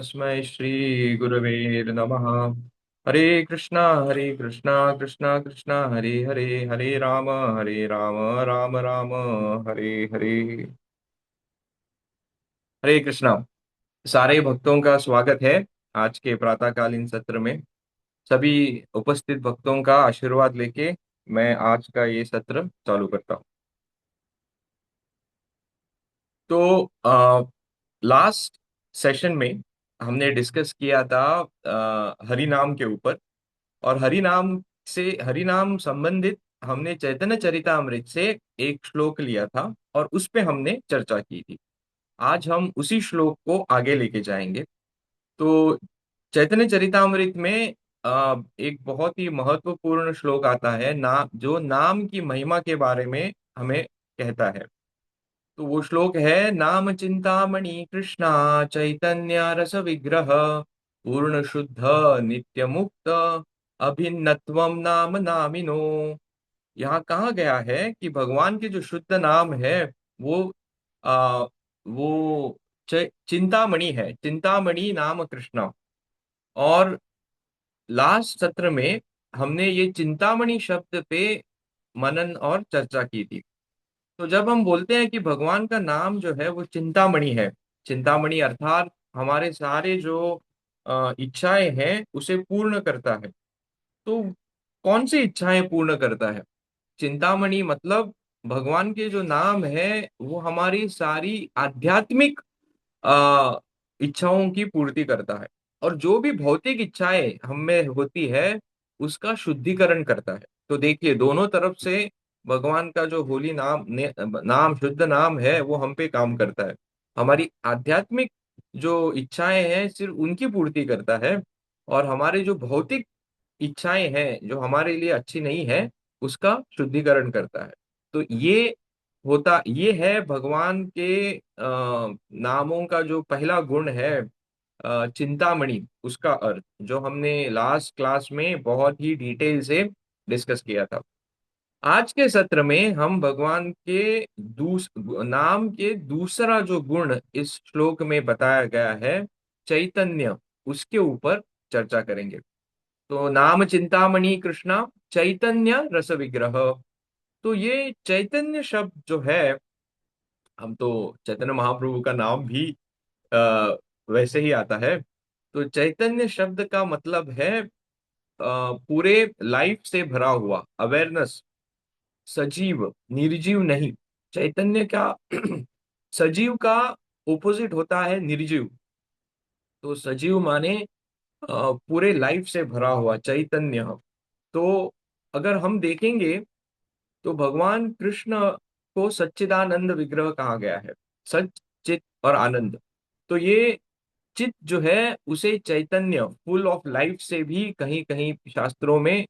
तस्मै श्री गुरवे नमः। हरे कृष्णा कृष्णा कृष्णा हरे हरे, हरे राम राम राम हरे हरे। हरे कृष्णा। सारे भक्तों का स्वागत है आज के प्रातःकालीन सत्र में। सभी उपस्थित भक्तों का आशीर्वाद लेके मैं आज का ये सत्र चालू करता हूँ। तो लास्ट सेशन में हमने डिस्कस किया था हरि नाम के ऊपर। और हरि नाम संबंधित हमने चैतन्य चरितामृत से एक श्लोक लिया था और उस पे हमने चर्चा की थी। आज हम उसी श्लोक को आगे लेके जाएंगे। तो चैतन्य चरितामृत में एक बहुत ही महत्वपूर्ण श्लोक आता है जो नाम की महिमा के बारे में हमें कहता है। तो वो श्लोक है, नाम चिंतामणि कृष्णा चैतन्य रस विग्रह पूर्ण शुद्ध नित्य मुक्त अभिन्नत्वम नाम नामिनो। यहाँ कहा गया है कि भगवान के जो शुद्ध नाम है वो आ, वो चिंतामणि है, चिंतामणि नाम कृष्णा। और लास्ट सत्र में हमने ये चिंतामणि शब्द पे मनन और चर्चा की थी। तो जब हम बोलते हैं कि भगवान का नाम जो है वो चिंतामणि है, चिंतामणि अर्थात हमारे सारे जो इच्छाएं हैं उसे पूर्ण करता है। तो कौन सी इच्छाएं पूर्ण करता है? चिंतामणि मतलब भगवान के जो नाम है वो हमारी सारी आध्यात्मिक आ, इच्छाओं की पूर्ति करता है। और जो भी भौतिक इच्छाएं हम में होती है उसका शुद्धिकरण करता है। तो देखिए, दोनों तरफ से भगवान का जो होली नाम शुद्ध नाम है वो हम पे काम करता है। हमारी आध्यात्मिक जो इच्छाएं हैं सिर्फ उनकी पूर्ति करता है, और हमारे जो भौतिक इच्छाएं हैं जो हमारे लिए अच्छी नहीं है उसका शुद्धिकरण करता है। तो ये है भगवान के नामों का जो पहला गुण है, चिंतामणि, उसका अर्थ जो हमने लास्ट क्लास में बहुत ही डिटेल से डिस्कस किया था। आज के सत्र में हम भगवान के नाम के दूसरा जो गुण इस श्लोक में बताया गया है, चैतन्य, उसके ऊपर चर्चा करेंगे। तो नाम चिंतामणि कृष्णा चैतन्य रस विग्रह। तो ये चैतन्य शब्द जो है, हम तो चैतन्य महाप्रभु का नाम भी आ, वैसे ही आता है। तो चैतन्य शब्द का मतलब है पूरे लाइफ से भरा हुआ, अवेयरनेस, सजीव, निर्जीव नहीं। चैतन्य का सजीव का ओपोजिट होता है निर्जीव। तो सजीव माने पूरे लाइफ से भरा हुआ चैतन्य। तो अगर हम देखेंगे तो भगवान कृष्ण को सच्चिदानंद विग्रह कहा गया है। सच, चित और आनंद। तो ये चित जो है उसे चैतन्य, फुल ऑफ लाइफ से भी कहीं कहीं शास्त्रों में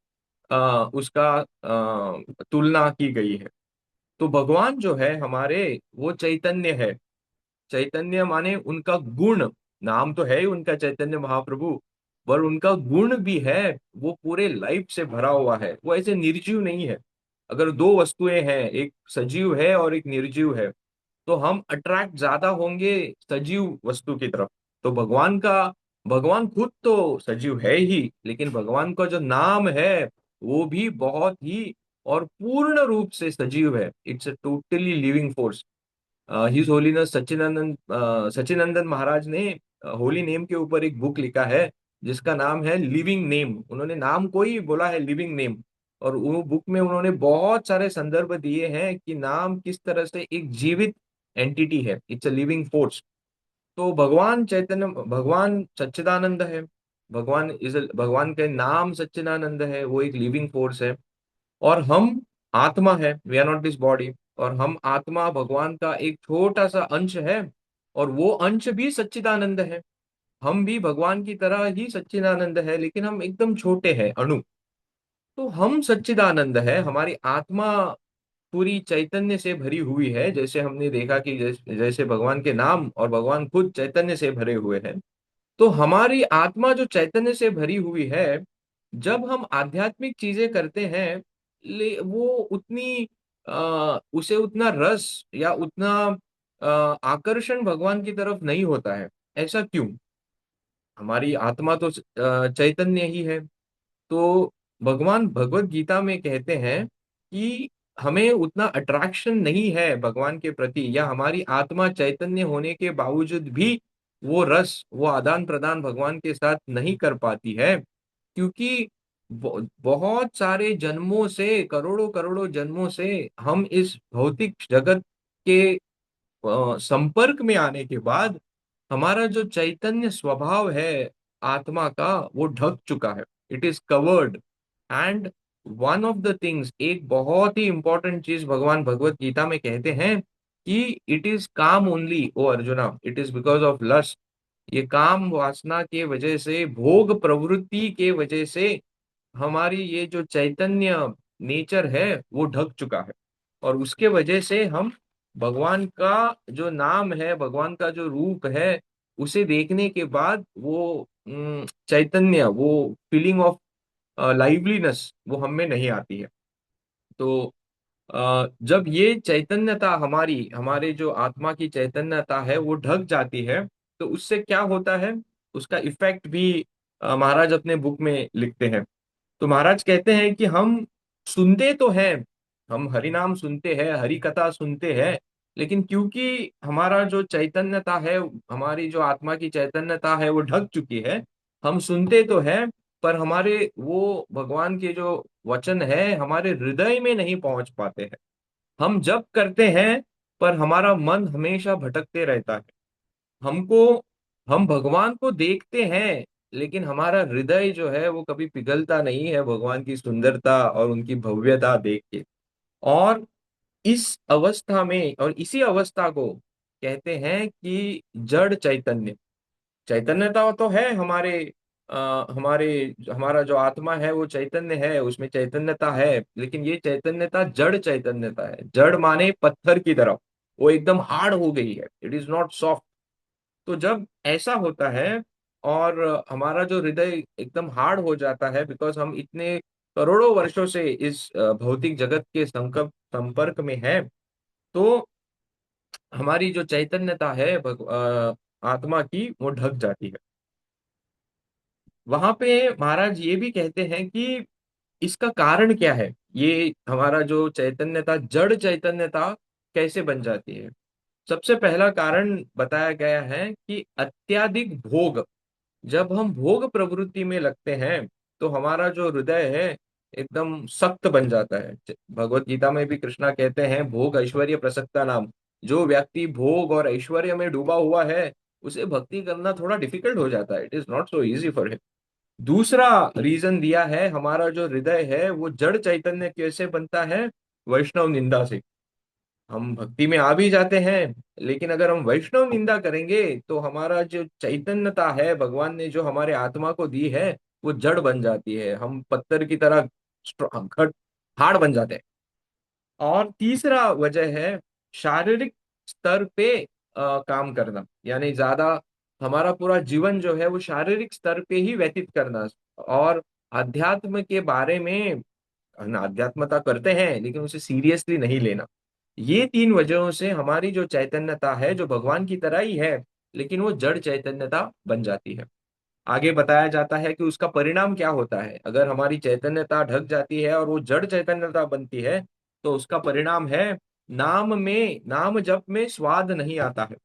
उसका तुलना की गई है। तो भगवान जो है हमारे, वो चैतन्य है। चैतन्य माने उनका गुण, नाम तो है ही उनका चैतन्य महाप्रभु, पर उनका गुण भी है, वो पूरे लाइफ से भरा हुआ है। वो ऐसे निर्जीव नहीं है। अगर दो वस्तुएं हैं, एक सजीव है और एक निर्जीव है, तो हम अट्रैक्ट ज्यादा होंगे सजीव वस्तु की तरफ। तो भगवान खुद तो सजीव है ही, लेकिन भगवान का जो नाम है वो भी बहुत ही और पूर्ण रूप से सजीव है। It's a totally living force. His holiness Sachinandan Maharaj ने होली नेम के ऊपर एक बुक लिखा है जिसका नाम है लिविंग नेम। उन्होंने नाम को ही बोला है लिविंग नेम। और वो बुक में उन्होंने बहुत सारे संदर्भ दिए हैं कि नाम किस तरह से एक जीवित एंटिटी है, इट्स अ लिविंग फोर्स। तो भगवान सच्चिदानंद है। भगवान के नाम सच्चिदानंद है, वो एक लिविंग फोर्स है। और हम आत्मा है, we are not this body. और हम आत्मा भगवान का एक छोटा सा अंश है, और वो अंश भी सच्चिदानंद है। हम भी भगवान की तरह ही सच्चिदानंद है, लेकिन हम एकदम छोटे हैं, अणु। तो हम सच्चिदानंद है, हमारी आत्मा पूरी चैतन्य से भरी हुई है। जैसे हमने देखा कि जैसे भगवान के नाम और भगवान खुद चैतन्य से भरे हुए हैं। तो हमारी आत्मा जो चैतन्य से भरी हुई है, जब हम आध्यात्मिक चीजें करते हैं, वो उतनी उसे उतना रस या उतना आकर्षण भगवान की तरफ नहीं होता है। ऐसा क्यों? हमारी आत्मा तो चैतन्य ही है। तो भगवान भगवत गीता में कहते हैं कि हमें उतना अट्रैक्शन नहीं है भगवान के प्रति, या हमारी आत्मा चैतन्य होने के बावजूद भी वो रस, वो आदान प्रदान भगवान के साथ नहीं कर पाती है, क्योंकि बहुत सारे जन्मों से, करोड़ों करोड़ों जन्मों से हम इस भौतिक जगत के संपर्क में आने के बाद हमारा जो चैतन्य स्वभाव है आत्मा का, वो ढक चुका है। It is covered. And one of the things, एक बहुत ही इंपॉर्टेंट चीज भगवान भगवत गीता में कहते हैं कि it is kaam only, O Arjuna, it is because of lust. ये काम वासना के वजह से, भोग प्रवृत्ति के वजह से हमारी ये जो चैतन्य नेचर है वो ढक चुका है। और उसके वजह से हम भगवान का जो नाम है, भगवान का जो रूप है, उसे देखने के बाद वो चैतन्य, वो फीलिंग ऑफ लाइवलीनेस वो हम में नहीं आती है। तो जब ये चैतन्यता हमारी, हमारे जो आत्मा की चैतन्यता है वो ढक जाती है, तो उससे क्या होता है, उसका इफेक्ट भी महाराज अपने बुक में लिखते हैं। तो महाराज कहते हैं कि हम सुनते तो हैं, हम हरि नाम सुनते हैं, हरि कथा सुनते हैं, लेकिन क्योंकि हमारा जो चैतन्यता है, हमारी जो आत्मा की चैतन्यता है वो ढक चुकी है, हम सुनते तो हैं, पर हमारे वो भगवान के जो वचन है हमारे हृदय में नहीं पहुंच पाते हैं। हम जप करते हैं, पर हमारा मन हमेशा भटकते रहता है। हमको, हम भगवान को देखते हैं, लेकिन हमारा हृदय जो है वो कभी पिघलता नहीं है भगवान की सुंदरता और उनकी भव्यता देख के। और इस अवस्था में, और इसी अवस्था को कहते हैं कि जड़ चैतन्य। चैतन्यता तो है हमारे, हमारे, हमारा जो आत्मा है वो चैतन्य है, उसमें चैतन्यता है, लेकिन ये चैतन्यता जड़ चैतन्यता है। जड़ माने पत्थर की तरफ, वो एकदम हार्ड हो गई है, इट इज नॉट सॉफ्ट। तो जब ऐसा होता है और हमारा जो हृदय एकदम हार्ड हो जाता है, बिकॉज हम इतने करोड़ों वर्षों से इस भौतिक जगत के संपर्क में है, तो हमारी जो चैतन्यता है आत्मा की, वो ढक जाती है। वहां पे महाराज ये भी कहते हैं कि इसका कारण क्या है, ये हमारा जो चैतन्यता, जड़ चैतन्यता कैसे बन जाती है। सबसे पहला कारण बताया गया है कि अत्याधिक भोग। जब हम भोग प्रवृत्ति में लगते हैं, तो हमारा जो हृदय है एकदम सख्त बन जाता है। भगवत गीता में भी कृष्णा कहते हैं, भोग ऐश्वर्य प्रसक्ता नाम। जो व्यक्ति भोग और ऐश्वर्य में डूबा हुआ है, उसे भक्ति करना थोड़ा डिफिकल्ट हो जाता है, it is not so easy for him. दूसरा रीजन दिया है, हमारा जो हृदय है वो जड़ चैतन्य कैसे बनता है, वैष्णव निंदा से। हम भक्ति में आ भी जाते हैं, लेकिन अगर हम वैष्णव निंदा करेंगे, तो हमारा जो चैतन्यता है भगवान ने जो हमारे आत्मा को दी है, वो जड़ बन जाती है, हम पत्थर की तरह घट हार्ड बन जाते हैं। और तीसरा वजह है शारीरिक स्तर पे काम करना, यानी ज्यादा हमारा पूरा जीवन जो है वो शारीरिक स्तर पे ही व्यतीत करना, और अध्यात्म के बारे में, हम आध्यात्मता करते हैं लेकिन उसे सीरियसली नहीं लेना। ये तीन वजहों से हमारी जो चैतन्यता है, जो भगवान की तरह ही है, लेकिन वो जड़ चैतन्यता बन जाती है। आगे बताया जाता है कि उसका परिणाम क्या होता है। अगर हमारी चैतन्यता ढक जाती है और वो जड़ चैतन्यता बनती है, तो उसका परिणाम है, नाम में, नाम जप में स्वाद नहीं आता है,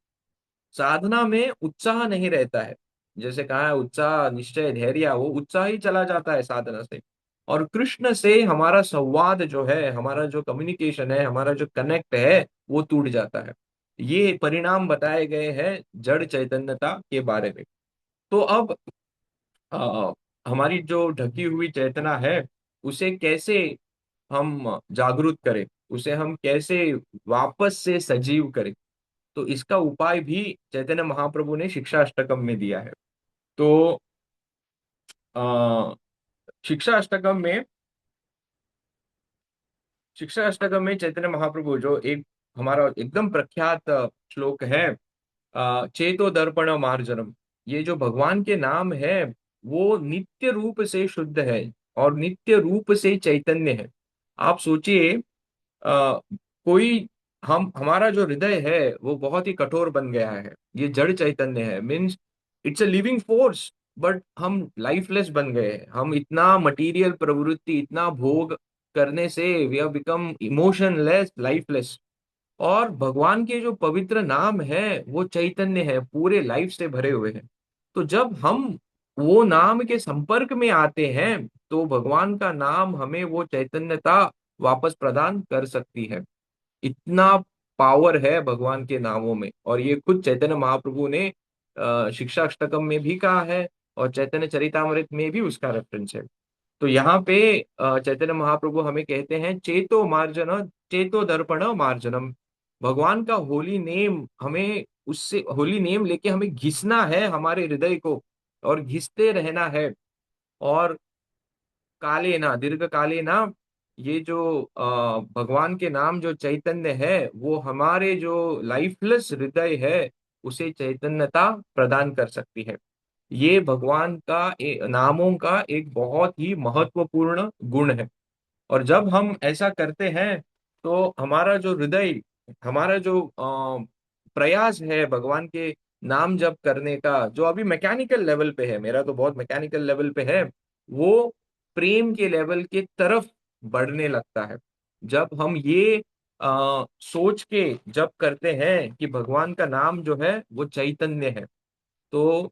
साधना में उत्साह नहीं रहता है। जैसे कहा है, उत्साह निश्चय धैर्य, वो उत्साह ही चला जाता है साधना से। और कृष्ण से हमारा संवाद जो है, हमारा जो कम्युनिकेशन है, हमारा जो कनेक्ट है, वो टूट जाता है। ये परिणाम बताए गए हैं जड़ चैतन्यता के बारे में। तो अब अ, हमारी जो ढकी हुई चेतना है, उसे कैसे हम जागरूक करें, उसे हम कैसे वापस से सजीव करें, तो इसका उपाय भी चैतन्य महाप्रभु ने शिक्षा अष्टकम में दिया है। तो आ, शिक्षा अष्टकम में, शिक्षा अष्टकम में चैतन्य महाप्रभु जो एक हमारा एकदम प्रख्यात श्लोक है, चेतो दर्पण मार्जनम। ये जो भगवान के नाम है, वो नित्य रूप से शुद्ध है और नित्य रूप से चैतन्य है। आप सोचिए, कोई, हम, हमारा जो हृदय है वो बहुत ही कठोर बन गया है, ये जड़ चैतन्य है, means it's a living force. But हम लाइफलेस बन गए हैं। हम इतना मटेरियल प्रवृत्ति, इतना भोग करने से we have become emotionless, lifeless. और भगवान के जो पवित्र नाम है वो चैतन्य है, पूरे लाइफ से भरे हुए हैं। तो जब हम वो नाम के संपर्क में आते हैं तो भगवान का नाम हमें वो चैतन्यता वापस प्रदान कर सकती है। इतना पावर है भगवान के नामों में। और ये खुद चैतन्य महाप्रभु ने शिक्षा अष्टकम में भी कहा है, और चैतन्य चरितामृत में भी उसका रेफरेंस है। तो यहाँ पे चैतन्य महाप्रभु हमें कहते हैं चेतो मार्जन, चेतो दर्पण मार्जनम। भगवान का होली नेम हमें, उससे होली नेम लेके हमें घिसना है हमारे हृदय को, और घिसते रहना है। और काले ना, दीर्घ काले ना, ये जो भगवान के नाम जो चैतन्य है वो हमारे जो लाइफलेस हृदय है उसे चैतन्यता प्रदान कर सकती है। ये भगवान का नामों का एक बहुत ही महत्वपूर्ण गुण है। और जब हम ऐसा करते हैं तो हमारा जो हृदय, हमारा जो प्रयास है भगवान के नाम जप करने का, जो अभी मैकेनिकल लेवल पे है, मेरा तो बहुत मैकेनिकल लेवल पे है, वो प्रेम के लेवल के तरफ बढ़ने लगता है। जब हम ये सोच के जप करते हैं कि भगवान का नाम जो है वो चैतन्य है, तो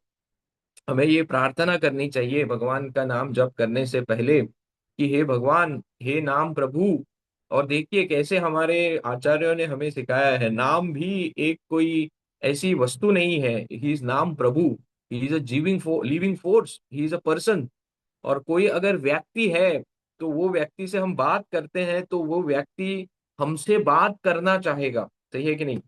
हमें ये प्रार्थना करनी चाहिए भगवान का नाम जप करने से पहले कि हे भगवान, हे नाम प्रभु। और देखिए कैसे हमारे आचार्यों ने हमें सिखाया है, नाम भी एक कोई ऐसी वस्तु नहीं है। ही इज नाम प्रभु, he is a living force, he is a person. और कोई अगर व्यक्ति है तो वो व्यक्ति से हम बात करते हैं तो वो व्यक्ति हमसे बात करना चाहेगा, सही है कि नहीं?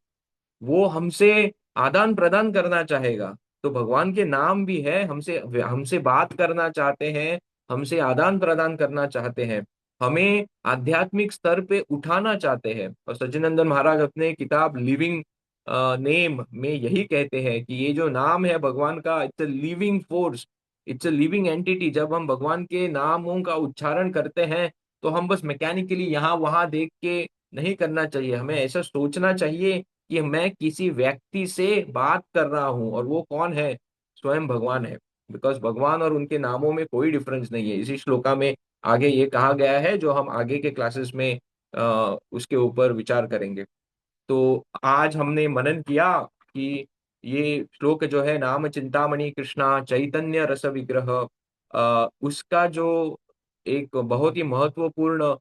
वो हमसे आदान प्रदान करना चाहेगा। तो भगवान के नाम भी है, हमसे हमसे बात करना चाहते हैं, हमसे आदान प्रदान करना चाहते हैं, हमें आध्यात्मिक स्तर पे उठाना चाहते हैं। और सच्चिदानंद महाराज अपने किताब लिविंग नेम में यही कहते हैं कि ये जो नाम है भगवान का, it's a living force, it's a living entity. जब हम भगवान के नामों का उच्चारण करते हैं तो हम बस मैकेनिकली यहाँ वहां देख के नहीं करना चाहिए, हमें ऐसा सोचना चाहिए कि मैं किसी व्यक्ति से बात कर रहा हूं, और वो कौन है? स्वयं भगवान है। बिकॉज भगवान और उनके नामों में कोई डिफरेंस नहीं है। इसी श्लोका में आगे ये कहा गया है, जो हम आगे के क्लासेस में उसके ऊपर विचार करेंगे। तो आज हमने मनन किया कि ये श्लोक जो है, नाम चिंतामणि कृष्णा चैतन्य रस विग्रह, उसका जो एक बहुत ही महत्वपूर्ण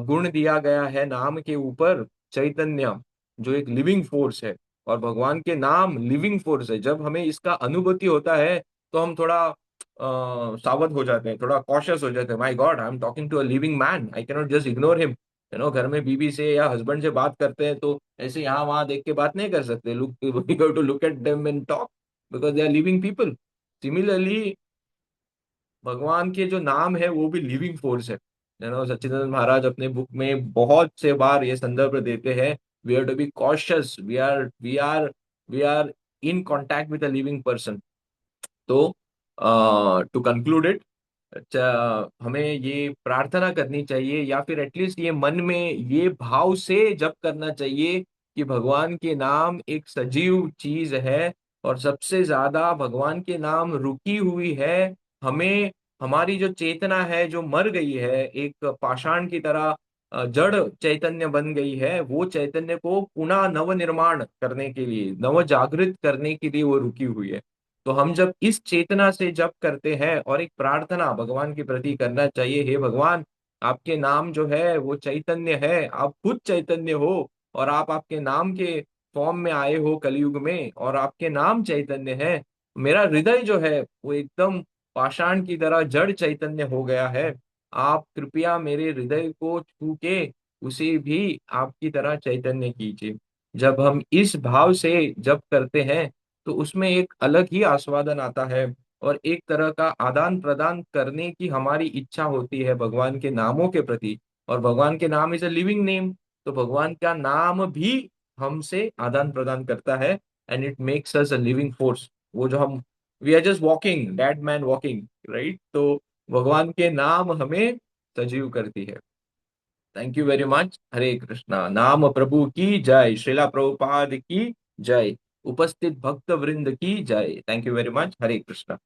गुण दिया गया है नाम के ऊपर, चैतन्य, जो एक लिविंग फोर्स है। और भगवान के नाम लिविंग फोर्स है। जब हमें इसका अनुभूति होता है तो हम थोड़ा सावध हो जाते हैं, थोड़ा कॉशियस हो जाते हैं। My god, I am talking to a living man, I cannot just ignore him. घर में बीबी से या हस्बैंड से बात करते हैं तो ऐसे यहाँ वहां देख के बात नहीं कर सकते। Look, we have to look at them and talk, because they are living people. Similarly भगवान के जो नाम है वो भी लिविंग फोर्स है। सच्चिदानंद महाराज अपने बुक में बहुत से बार ये संदर्भ देते हैं, we are to be cautious, we are in contact with a living person. तो टू कंक्लूड इट, हमें ये प्रार्थना करनी चाहिए, या फिर एटलीस्ट ये मन में ये भाव से जप करना चाहिए कि भगवान के नाम एक सजीव चीज है, और सबसे ज्यादा भगवान के नाम रुकी हुई है। हमें, हमारी जो चेतना है जो मर गई है, एक पाषाण की तरह जड़ चैतन्य बन गई है, वो चैतन्य को पुनः नव निर्माण करने के लिए, नव जागृत करने के लिए वो रुकी हुई है। तो हम जब इस चेतना से जप करते हैं, और एक प्रार्थना भगवान के प्रति करना चाहिए, हे भगवान, आपके नाम जो है वो चैतन्य है, आप खुद चैतन्य हो, और आप आपके नाम के फॉर्म में आए हो कलयुग में, और आपके नाम चैतन्य है। मेरा हृदय जो है वो एकदम पाषाण की तरह जड़ चैतन्य हो गया है। आप कृपया मेरे हृदय को छू के उसे भी आपकी तरह चैतन्य कीजिए। जब हम इस भाव से जप करते हैं तो उसमें एक अलग ही आस्वादन आता है, और एक तरह का आदान प्रदान करने की हमारी इच्छा होती है भगवान के नामों के प्रति। और भगवान के नाम इज अ लिविंग नेम, तो भगवान का नाम भी हमसे आदान प्रदान करता है, and it makes us a living force. वो जो हम, we are just walking, dead man walking, right? तो भगवान के नाम हमें सजीव करती है। Thank you very much. Hare Krishna. नाम प्रभु की जय, श्रीला प्रभुपाद की जय, उपस्थित भक्त वृंद की जय। Thank you very much. Hare Krishna.